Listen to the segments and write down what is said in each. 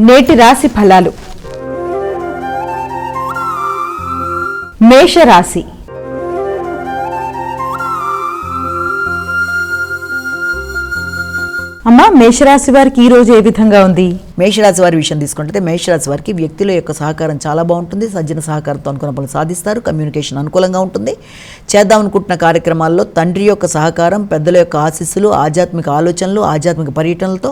నేటి రాశి ఫలాలు. మేషరాశి. అమ్మా, మేషరాశి వారికి ఈ రోజు ఏ విధంగా ఉంది? మేషరాశి వారి విషయం తీసుకుంటే మేషరాశి వారికి వ్యక్తుల యొక్క సహకారం చాలా బాగుంటుంది. సజ్జన సహకారంతో అనుకున్న పనులు సాధిస్తారు. కమ్యూనికేషన్ అనుకూలంగా ఉంటుంది. చేద్దామనుకుంటున్న కార్యక్రమాల్లో తండ్రి యొక్క సహకారం, పెద్దల యొక్క ఆశీస్సులు, ఆధ్యాత్మిక ఆలోచనలు, ఆధ్యాత్మిక పర్యటనలతో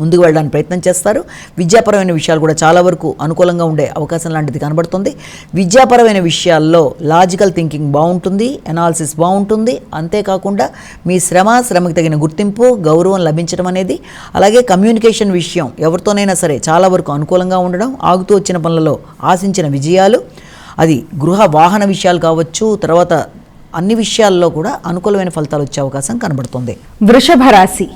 ముందుకు వెళ్ళడానికి ప్రయత్నం చేస్తారు. విద్యాపరమైన విషయాలు కూడా చాలా వరకు అనుకూలంగా ఉండే అవకాశం లాంటిది కనబడుతుంది. విద్యాపరమైన విషయాల్లో లాజికల్ థింకింగ్ బాగుంటుంది, ఎనాలిసిస్ బాగుంటుంది. అంతేకాకుండా మీ శ్రమకి తగిన గుర్తింపు, గౌరవం లభించడం అనేది, అలాగే కమ్యూనికేషన్ విషయం ఎవరితోనైనా సరే చాలా వరకు అనుకూలంగా ఉండడం, ఆగుతూ వచ్చిన పనులలో ఆశించిన విజయాలు, అది గృహ వాహన విషయాలు కావచ్చు, తర్వాత అన్ని విషయాల్లో కూడా అనుకూలమైన ఫలితాలు వచ్చే అవకాశం కనబడుతుంది. వృషభ రాశి.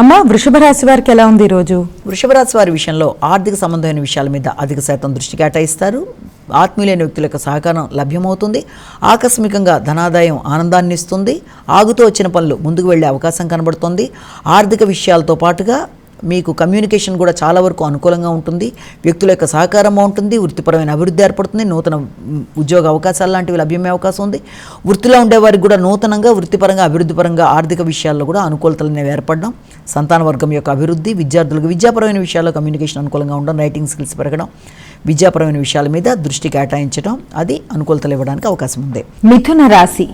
అమ్మా, వృషభ రాశి వారికి ఎలా ఉంది ఈరోజు? వృషభ రాశి వారి విషయంలో ఆర్థిక సంబంధమైన విషయాల మీద అధిక శాతం దృష్టి కేటాయిస్తారు. ఆత్మీయులైన వ్యక్తుల యొక్క సహకారం లభ్యమవుతుంది. ఆకస్మికంగా ధనాదాయం ఆనందాన్ని ఇస్తుంది. ఆగుతూ వచ్చిన పనులు ముందుకు వెళ్ళే అవకాశం కనబడుతుంది. ఆర్థిక విషయాలతో పాటుగా మీకు కమ్యూనికేషన్ కూడా చాలా వరకు అనుకూలంగా ఉంటుంది. వ్యక్తుల యొక్క సహకారం బాగుంటుంది. వృత్తిపరమైన అభివృద్ధి ఏర్పడుతుంది. నూతన ఉద్యోగ అవకాశాలు లాంటివి లభ్యమయ్యే అవకాశం ఉంది. వృత్తిలో ఉండేవారికి కూడా నూతనంగా వృత్తిపరంగా, అభివృద్ధిపరంగా, ఆర్థిక విషయాల్లో కూడా అనుకూలతలు అనేవి ఏర్పడడం, సంతాన వర్గం యొక్క అభివృద్ధి, విద్యార్థులకు విద్యాపరమైన విషయాల్లో కమ్యూనికేషన్ అనుకూలంగా ఉండడం, రైటింగ్ స్కిల్స్ పెరగడం, విద్యాపరమైన విషయాల మీద దృష్టి కేటాయించడం, అది అనుకూలతలు ఇవ్వడానికి అవకాశం ఉంది. మిథున రాశి.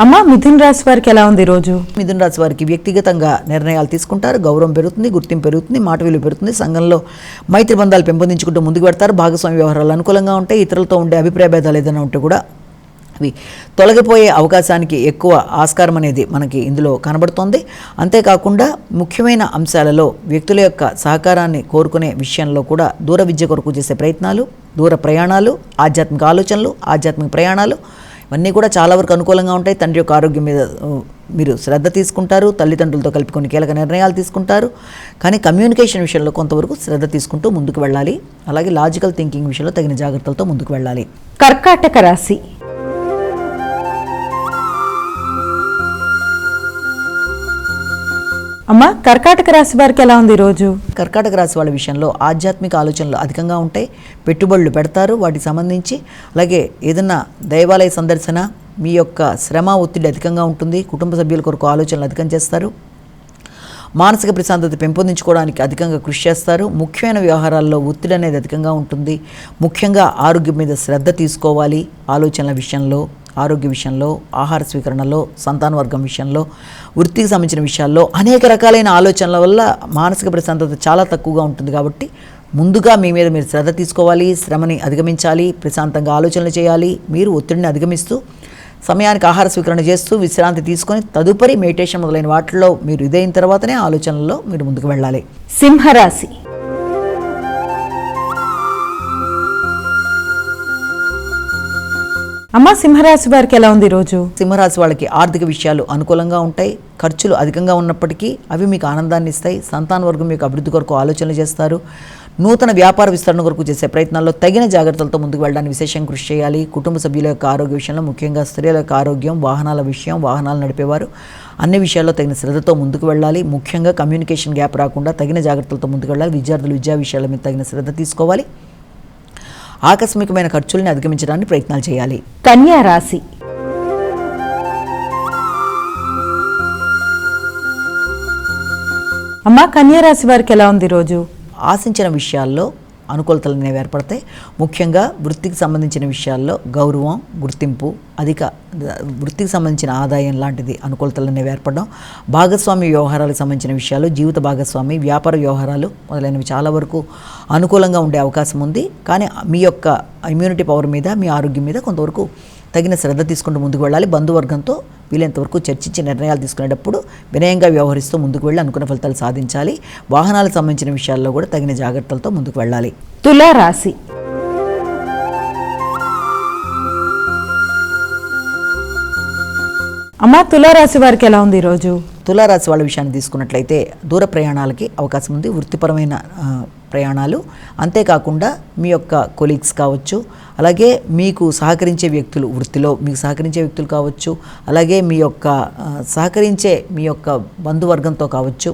అమ్మా, మిథున రాశి వారికి ఎలా ఉంది ఈరోజు? మిథున రాశి వారికి వ్యక్తిగతంగా నిర్ణయాలు తీసుకుంటారు. గౌరవం పెరుగుతుంది, గుర్తింపు పెరుగుతుంది, మాట విలువ పెరుగుతుంది. సంఘంలో మైత్రి బంధాలు పెంపొందించుకుంటూ ముందుకు పెడతారు. భాగస్వామ్య వ్యవహారాలు అనుకూలంగా ఉంటాయి. ఇతరులతో ఉండే అభిప్రాయ భేదాలు ఏదైనా ఉంటే కూడా అవి తొలగిపోయే అవకాశానికి ఎక్కువ ఆస్కారం అనేది మనకి ఇందులో కనబడుతోంది. అంతేకాకుండా ముఖ్యమైన అంశాలలో వ్యక్తుల యొక్క సహకారాన్ని కోరుకునే విషయంలో కూడా దూర విద్య కొరకు చేసే ప్రయత్నాలు, దూర ప్రయాణాలు, ఆధ్యాత్మిక ఆలోచనలు, ఆధ్యాత్మిక ప్రయాణాలు ఇవన్నీ కూడా చాలా వరకు అనుకూలంగా ఉంటాయి. తండ్రి యొక్క ఆరోగ్యం మీద మీరు శ్రద్ధ తీసుకుంటారు. తల్లిదండ్రులతో కలిపి కొన్ని కీలక నిర్ణయాలు తీసుకుంటారు. కానీ కమ్యూనికేషన్ విషయంలో కొంతవరకు శ్రద్ధ తీసుకుంటూ ముందుకు వెళ్ళాలి. అలాగే లాజికల్ థింకింగ్ విషయంలో తగిన జాగ్రత్తలతో ముందుకు వెళ్ళాలి. కర్కాటక రాశి. అమ్మా, కర్కాటక రాశి వారికి ఎలా ఉంది ఈరోజు? కర్కాటక రాశి వాళ్ళ విషయంలో ఆధ్యాత్మిక ఆలోచనలు అధికంగా ఉంటాయి. పెట్టుబడులు పెడతారు వాటికి సంబంధించి. అలాగే ఏదన్నా దేవాలయ సందర్శన, మీ యొక్క శ్రమ ఒత్తిడి అధికంగా ఉంటుంది. కుటుంబ సభ్యుల కొరకు ఆలోచనలు అధికం చేస్తారు. మానసిక ప్రశాంతత పెంపొందించుకోవడానికి అధికంగా కృషి చేస్తారు. ముఖ్యమైన వ్యవహారాల్లో ఒత్తిడి అనేది అధికంగా ఉంటుంది. ముఖ్యంగా ఆరోగ్యం మీద శ్రద్ధ తీసుకోవాలి. ఆలోచనల విషయంలో, ఆరోగ్య విషయంలో, ఆహార స్వీకరణలో, సంతాన వర్గం విషయంలో, వృత్తికి సంబంధించిన విషయాల్లో అనేక రకాలైన ఆలోచనల వల్ల మానసిక ప్రశాంతత చాలా తక్కువగా ఉంటుంది. కాబట్టి ముందుగా మీ మీద మీరు శ్రద్ధ తీసుకోవాలి. శ్రమని అధిగమించాలి. ప్రశాంతంగా ఆలోచనలు చేయాలి. మీరు ఒత్తిడిని అధిగమిస్తూ సమయానికి ఆహార స్వీకరణ చేస్తూ విశ్రాంతి తీసుకొని తదుపరి మెడిటేషన్ మొదలైన వాటిల్లో మీరు ఇదైన తర్వాతనే ఆలోచనల్లో మీరు ముందుకు వెళ్ళాలి. సింహరాశి. అమ్మా, సింహరాశి వారికి ఎలా ఉంది ఈరోజు? సింహరాశి వాళ్ళకి ఆర్థిక విషయాలు అనుకూలంగా ఉంటాయి. ఖర్చులు అధికంగా ఉన్నప్పటికీ అవి మీకు ఆనందాన్ని ఇస్తాయి. సంతాన వర్గం యొక్క అభివృద్ధి కొరకు ఆలోచనలు చేస్తారు. నూతన వ్యాపార విస్తరణ కొరకు చేసే ప్రయత్నాల్లో తగిన జాగ్రత్తలతో ముందుకు వెళ్ళడానికి విశేషంగా కృషి చేయాలి. కుటుంబ సభ్యుల యొక్క ఆరోగ్య విషయంలో, ముఖ్యంగా స్త్రీల యొక్క ఆరోగ్యం, వాహనాల విషయం, వాహనాలు నడిపేవారు అన్ని విషయాల్లో తగిన శ్రద్ధతో ముందుకు వెళ్ళాలి. ముఖ్యంగా కమ్యూనికేషన్ గ్యాప్ రాకుండా తగిన జాగ్రత్తలతో ముందుకు వెళ్ళాలి. విద్యార్థులు విద్యా విషయాల మీద తగిన శ్రద్ధ తీసుకోవాలి. ఆకస్మికమైన ఖర్చుల్ని అధిగమించడానికి ప్రయత్నాలు చేయాలి. కన్యా రాశి. అమ్మా, కన్యా రాశి వారికి ఎలా ఉంది ఈరోజు? ఆశించిన విషయాల్లో అనుకూలతలు అనేవి ఏర్పడతాయి. ముఖ్యంగా వృత్తికి సంబంధించిన విషయాల్లో గౌరవం, గుర్తింపు, అధిక వృత్తికి సంబంధించిన ఆదాయం లాంటిది అనుకూలతలు అనేవి ఏర్పడడం, భాగస్వామి వ్యవహారాలకు సంబంధించిన విషయాలు, జీవిత భాగస్వామి, వ్యాపార వ్యవహారాలు మొదలైనవి చాలా వరకు అనుకూలంగా ఉండే అవకాశం ఉంది. కానీ మీ యొక్క ఇమ్యూనిటీ పవర్ మీద, మీ ఆరోగ్యం మీద కొంతవరకు తగిన శ్రద్ధ తీసుకుంటూ ముందుకు వెళ్ళాలి. బంధువర్గంతో వీలైనంతవరకు చర్చించి నిర్ణయాలు తీసుకునేటప్పుడు వినయంగా వ్యవహరిస్తూ ముందుకు వెళ్ళి అనుకున్న ఫలితాలు సాధించాలి. వాహనాలకు సంబంధించిన విషయాల్లో కూడా తగిన జాగ్రత్తలతో ముందుకు వెళ్ళాలి. తులా రాశి. అమ్మా, తులారాశి వారికి ఎలా ఉంది ఈరోజు? తులారాశి వాళ్ళ విషయాన్ని తీసుకున్నట్లయితే దూర ప్రయాణాలకి అవకాశం ఉంది. వృత్తిపరమైన ప్రయాణాలు, అంతేకాకుండా మీ యొక్క కొలీగ్స్ కావచ్చు, అలాగే మీకు సహకరించే వ్యక్తులు, వృత్తిలో మీకు సహకరించే వ్యక్తులు కావచ్చు, అలాగే మీ యొక్క సహకరించే మీ యొక్క బంధువర్గంతో కావచ్చు,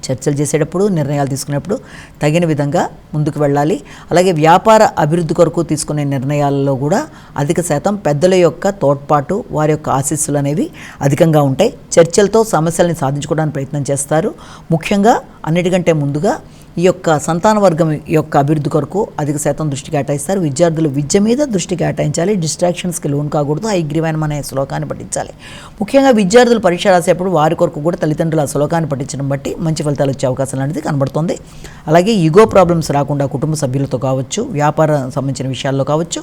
చర్చలు చేసేటప్పుడు నిర్ణయాలు తీసుకునేటప్పుడు తగిన విధంగా ముందుకు వెళ్ళాలి. అలాగే వ్యాపార అభివృద్ధి కొరకు తీసుకునే నిర్ణయాలలో కూడా అధిక శాతం పెద్దల యొక్క తోడ్పాటు, వారి యొక్క ఆశీస్సులు అనేవి అధికంగా ఉంటాయి. చర్చలతో సమస్యల్ని సాధించుకోవడానికి ప్రయత్నం చేస్తారు. ముఖ్యంగా అన్నిటికంటే ముందుగా ఈ యొక్క సంతాన వర్గం యొక్క అభివృద్ధి కొరకు అధిక శాతం దృష్టి కేటాయిస్తారు. విద్యార్థులు విద్య మీద దృష్టి కేటాయించాలి. డిస్ట్రాక్షన్స్కి లోన్ కాకూడదు. ఐగ్రీవానం అనే శ్లోకాన్ని పఠించాలి. ముఖ్యంగా విద్యార్థులు పరీక్ష రాసేప్పుడు వారి కొరకు కూడా తల్లిదండ్రులు ఆ శ్లోకాన్ని పఠించడం బట్టి మంచి ఫలితాలు వచ్చే అవకాశం అనేది కనబడుతుంది. అలాగే ఈగో ప్రాబ్లమ్స్ రాకుండా కుటుంబ సభ్యులతో కావచ్చు, వ్యాపారం సంబంధించిన విషయాల్లో కావచ్చు,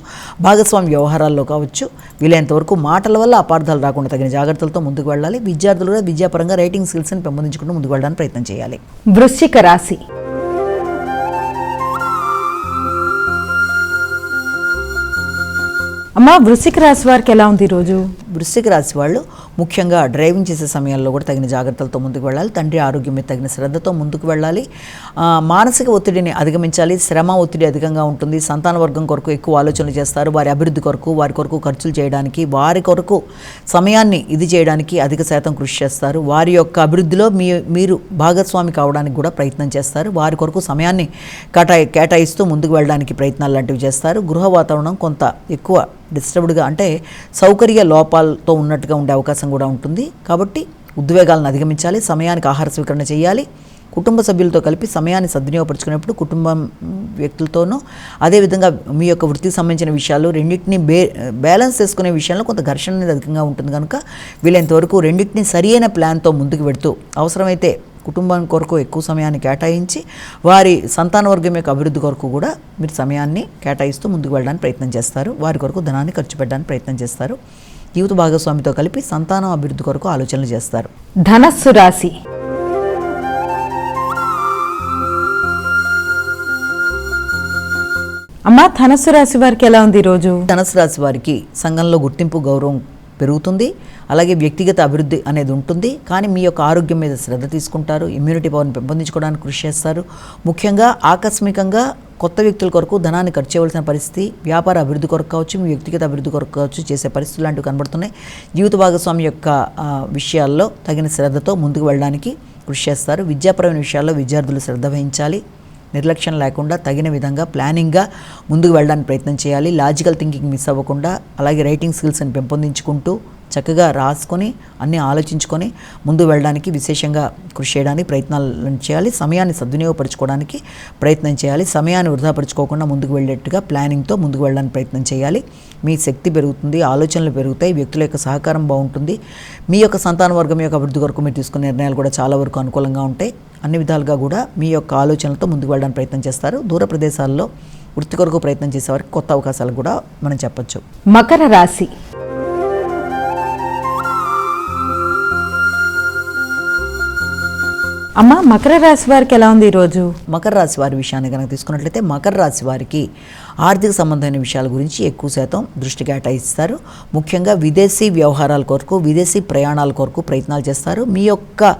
భాగస్వామి వ్యవహారాల్లో కావచ్చు, వీలైనంత వరకు మాటల వల్ల అపార్థాలు రాకుండా తగిన జాగ్రత్తలతో ముందుకు వెళ్ళాలి. విద్యార్థులు కూడా విద్యాపరంగా రైటింగ్ స్కిల్స్ని పెంపొందించుకుంటూ ముందుకు వెళ్ళడానికి ప్రయత్నం చేయాలి. వృశ్చిక రాశి. అమ్మ, వృశ్చిక రాశి వారికి ఎలా ఉంది ఈరోజు? వృశ్చిక రాశి వాళ్ళు ముఖ్యంగా డ్రైవింగ్ చేసే సమయాల్లో కూడా తగిన జాగ్రత్తలతో ముందుకు వెళ్ళాలి. తండ్రి ఆరోగ్యం మీద తగిన శ్రద్ధతో ముందుకు వెళ్ళాలి. మానసిక ఒత్తిడిని అధిగమించాలి. శ్రమ ఒత్తిడి అధికంగా ఉంటుంది. సంతాన వర్గం కొరకు ఎక్కువ ఆలోచనలు చేస్తారు. వారి అభివృద్ధి కొరకు, వారి కొరకు ఖర్చులు చేయడానికి, వారి కొరకు సమయాన్ని ఇది చేయడానికి అధిక శాతం కృషి చేస్తారు. వారి యొక్క అభివృద్ధిలో మీరు భాగస్వామి కావడానికి కూడా ప్రయత్నం చేస్తారు. వారి కొరకు సమయాన్ని కేటాయిస్తూ ముందుకు వెళ్ళడానికి ప్రయత్నాలు లాంటివి చేస్తారు. గృహ వాతావరణం కొంత ఎక్కువ డిస్టర్బ్డ్గా, అంటే సౌకర్య లోపాలతో ఉన్నట్టుగా ఉండే అవకాశం కూడా ఉంటుంది. కాబట్టి ఉద్వేగాలను అధిగమించాలి. సమయానికి ఆహార స్వీకరణ చేయాలి. కుటుంబ సభ్యులతో కలిపి సమయాన్ని సద్వినియోగపరుచుకునేప్పుడు కుటుంబం వ్యక్తులతోనూ, అదేవిధంగా మీ యొక్క వృత్తికి సంబంధించిన విషయాలు రెండింటినీ బ్యాలెన్స్ చేసుకునే విషయంలో కొంత ఘర్షణ అనేది అధికంగా ఉంటుంది. కనుక వీలైనంతవరకు రెండింటినీ సరియైన ప్లాన్తో ముందుకు పెడుతూ అవసరమైతే కుటుంబం కొరకు ఎక్కువ సమయాన్ని కేటాయించి వారి సంతాన వర్గం యొక్క అభివృద్ధి కొరకు కూడా మీరు సమయాన్ని కేటాయిస్తూ ముందుకు వెళ్ళడానికి ప్రయత్నం చేస్తారు. వారి కొరకు ధనాన్ని ఖర్చు పెట్టడానికి ప్రయత్నం చేస్తారు. జీవిత భాగస్వామితో కలిపి సంతానం అభివృద్ధి కొరకు ఆలోచనలు చేస్తారు. ధనస్సు రాశి. అమ్మ, ధనస్సు రాశి వారికి ఎలా ఉంది ఈరోజు? ధనస్సు రాశి వారికి సంఘంలో గుర్తింపు, గౌరవం పెరుగుతుంది. అలాగే వ్యక్తిగత అభివృద్ధి అనేది ఉంటుంది. కానీ మీ యొక్క ఆరోగ్యం మీద శ్రద్ధ తీసుకుంటారు. ఇమ్యూనిటీ పవర్ని పెంపొందించుకోవడానికి కృషి చేస్తారు. ముఖ్యంగా ఆకస్మికంగా కొత్త వ్యక్తుల కొరకు ధనాన్ని ఖర్చు చేయవలసిన పరిస్థితి, వ్యాపార అభివృద్ధి కొరకు కావచ్చు, మీ వ్యక్తిగత అభివృద్ధి కొరకు కావచ్చు చేసే పరిస్థితులు లాంటివి కనబడుతున్నాయి. జీవిత భాగస్వామి యొక్క విషయాల్లో తగిన శ్రద్ధతో ముందుకు వెళ్ళడానికి కృషి చేస్తారు. విద్యాపరమైన విషయాల్లో విద్యార్థులు శ్రద్ధ వహించాలి. నిర్లక్ష్యం లేకుండా తగిన విధంగా ప్లానింగ్గా ముందుకు వెళ్ళడానికి ప్రయత్నం చేయాలి. లాజికల్ థింకింగ్ మిస్ అవ్వకుండా, అలాగే రైటింగ్ స్కిల్స్ని పెంపొందించుకుంటూ చక్కగా రాసుకొని అన్నీ ఆలోచించుకొని ముందు వెళ్ళడానికి విశేషంగా కృషి చేయడానికి ప్రయత్నాలు చేయాలి. సమయాన్ని సద్వినియోగపరచుకోవడానికి ప్రయత్నం చేయాలి. సమయాన్ని వృధాపరచుకోకుండా ముందుకు వెళ్ళేట్టుగా ప్లానింగ్తో ముందుకు వెళ్ళడానికి ప్రయత్నం చేయాలి. మీ శక్తి పెరుగుతుంది, ఆలోచనలు పెరుగుతాయి, వ్యక్తుల యొక్క సహకారం బాగుంటుంది. మీ యొక్క సంతాన వర్గం యొక్క అభివృద్ధి కొరకు మీరు తీసుకునే నిర్ణయాలు కూడా చాలా వరకు అనుకూలంగా ఉంటాయి. అన్ని విధాలుగా కూడా మీ యొక్క ఆలోచనలతో ముందుకు వెళ్ళడానికి ప్రయత్నం చేస్తారు. దూర ప్రదేశాల్లో వృత్తి కొరకు ప్రయత్నం చేసేవారికి కొత్త అవకాశాలు కూడా మనం చెప్పచ్చు. మకర రాశి. అమ్మ, మకర రాశి వారికి ఎలా ఉంది ఈరోజు? మకర రాశి వారి విషయాన్ని కనుక తీసుకున్నట్లయితే మకర రాశి వారికి ఆర్థిక సంబంధమైన విషయాల గురించి ఎక్కువ శాతం దృష్టి కేటాయిస్తారు. ముఖ్యంగా విదేశీ వ్యవహారాల కొరకు, విదేశీ ప్రయాణాల కొరకు ప్రయత్నాలు చేస్తారు. మీ యొక్క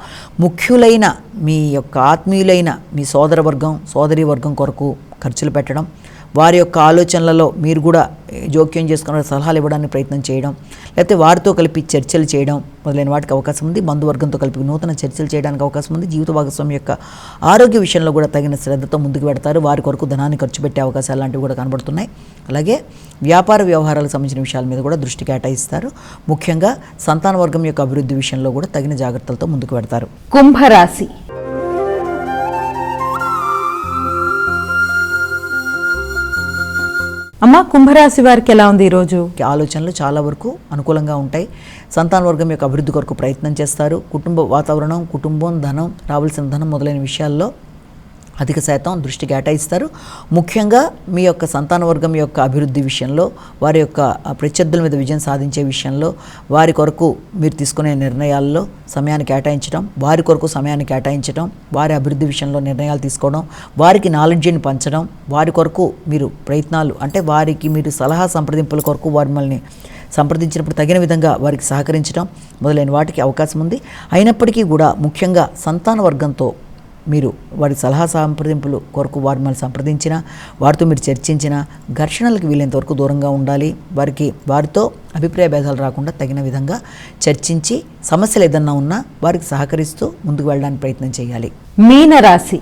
ముఖ్యులైన, మీ యొక్క ఆత్మీయులైన మీ సోదరవర్గం, సోదరీ వర్గం కొరకు ఖర్చులు పెట్టడం, వారి యొక్క ఆలోచనలలో మీరు కూడా జోక్యం చేసుకున్న సలహాలు ఇవ్వడానికి ప్రయత్నం చేయడం, లేకపోతే వారితో కలిపి చర్చలు చేయడం మొదలైన వాటికి అవకాశం ఉంది. బంధువర్గంతో కలిపి నూతన చర్చలు చేయడానికి అవకాశం ఉంది. జీవిత భాగస్వామి యొక్క ఆరోగ్య విషయంలో కూడా తగిన శ్రద్ధతో ముందుకు పెడతారు. వారి కొరకు ధనాన్ని ఖర్చు పెట్టే అవకాశాలు లాంటివి కూడా కనబడుతున్నాయి. అలాగే వ్యాపార వ్యవహారాలకు సంబంధించిన విషయాల మీద కూడా దృష్టి కేటాయిస్తారు. ముఖ్యంగా సంతాన వర్గం యొక్క అభివృద్ధి విషయంలో కూడా తగిన జాగ్రత్తలతో ముందుకు పెడతారు. కుంభరాశి. అమ్మ, కుంభరాశి వారికి ఎలా ఉంది ఈరోజు? ఆలోచనలు చాలా వరకు అనుకూలంగా ఉంటాయి. సంతాన వర్గం యొక్క అభివృద్ధి కొరకు ప్రయత్నం చేస్తారు. కుటుంబ వాతావరణం, కుటుంబం, ధనం, రావాల్సిన ధనం మొదలైన విషయాల్లో అధిక శాతం దృష్టి కేటాయిస్తారు. ముఖ్యంగా మీ యొక్క సంతాన వర్గం యొక్క అభివృద్ధి విషయంలో, వారి యొక్క ప్రత్యర్థుల మీద విజయం సాధించే విషయంలో, వారి కొరకు మీరు తీసుకునే నిర్ణయాల్లో సమయాన్ని కేటాయించడం, వారి కొరకు సమయాన్ని కేటాయించడం, వారి అభివృద్ధి విషయంలో నిర్ణయాలు తీసుకోవడం, వారికి నాలెడ్జ్ని పంచడం, వారి కొరకు మీరు ప్రయత్నాలు, అంటే వారికి మీరు సలహా సంప్రదింపుల కొరకు వారి మిమ్మల్ని సంప్రదించినప్పుడు తగిన విధంగా వారికి సహకరించడం మొదలైన వాటికి అవకాశం ఉంది. అయినప్పటికీ కూడా ముఖ్యంగా సంతాన వర్గంతో మీరు వారి సలహా సంప్రదింపులు కొరకు వారు మిమ్మల్ని సంప్రదించిన వారితో మీరు చర్చించిన ఘర్షణలకు వీలైనంత వరకు దూరంగా ఉండాలి. వారితో అభిప్రాయ భేదాలు రాకుండా తగిన విధంగా చర్చించి సమస్యలు ఏదన్నా ఉన్నా వారికి సహకరిస్తూ ముందుకు వెళ్ళడానికి ప్రయత్నం చేయాలి. మీనరాశి.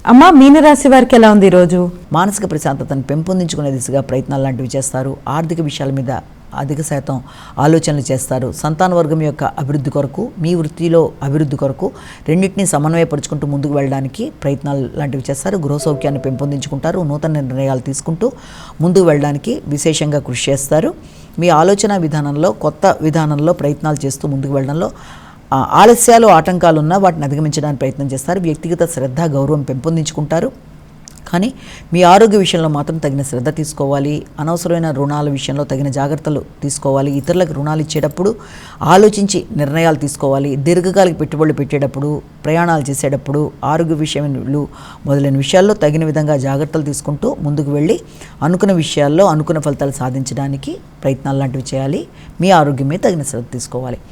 అమ్మ, మీనరాశి వారికి ఎలా ఉంది ఈరోజు? మానసిక ప్రశాంతతను పెంపొందించుకునే దిశగా ప్రయత్నాలు లాంటివి చేస్తారు. ఆర్థిక విషయాల మీద అధిక శాతం ఆలోచనలు చేస్తారు. సంతాన వర్గం యొక్క అభివృద్ధి కొరకు, మీ వృత్తిలో అభివృద్ధి కొరకు రెండింటినీ సమన్వయపరుచుకుంటూ ముందుకు వెళ్ళడానికి ప్రయత్నాలు లాంటివి చేస్తారు. గృహ సౌఖ్యాన్ని పెంపొందించుకుంటారు. నూతన నిర్ణయాలు తీసుకుంటూ ముందుకు వెళ్ళడానికి విశేషంగా కృషి చేస్తారు. మీ ఆలోచన విధానంలో, కొత్త విధానంలో ప్రయత్నాలు చేస్తూ ముందుకు వెళ్ళడంలో ఆలస్యాలు, ఆటంకాలు ఉన్నా వాటిని అధిగమించడానికి ప్రయత్నం చేస్తారు. వ్యక్తిగత శ్రద్ధ, గౌరవం పెంపొందించుకుంటారు. కానీ మీ ఆరోగ్య విషయంలో మాత్రం తగిన శ్రద్ధ తీసుకోవాలి. అనవసరమైన రుణాల విషయంలో తగిన జాగ్రత్తలు తీసుకోవాలి. ఇతరులకు రుణాలు ఇచ్చేటప్పుడు ఆలోచించి నిర్ణయాలు తీసుకోవాలి. దీర్ఘకాలిక పెట్టుబడులు పెట్టేటప్పుడు, ప్రయాణాలు చేసేటప్పుడు, ఆరోగ్య విషయాలు మొదలైన విషయాల్లో తగిన విధంగా జాగ్రత్తలు తీసుకుంటూ ముందుకు వెళ్ళి అనుకున్న విషయాల్లో అనుకున్న ఫలితాలు సాధించడానికి ప్రయత్నాలు లాంటివి చేయాలి. మీ ఆరోగ్యం మీద తగిన శ్రద్ధ తీసుకోవాలి.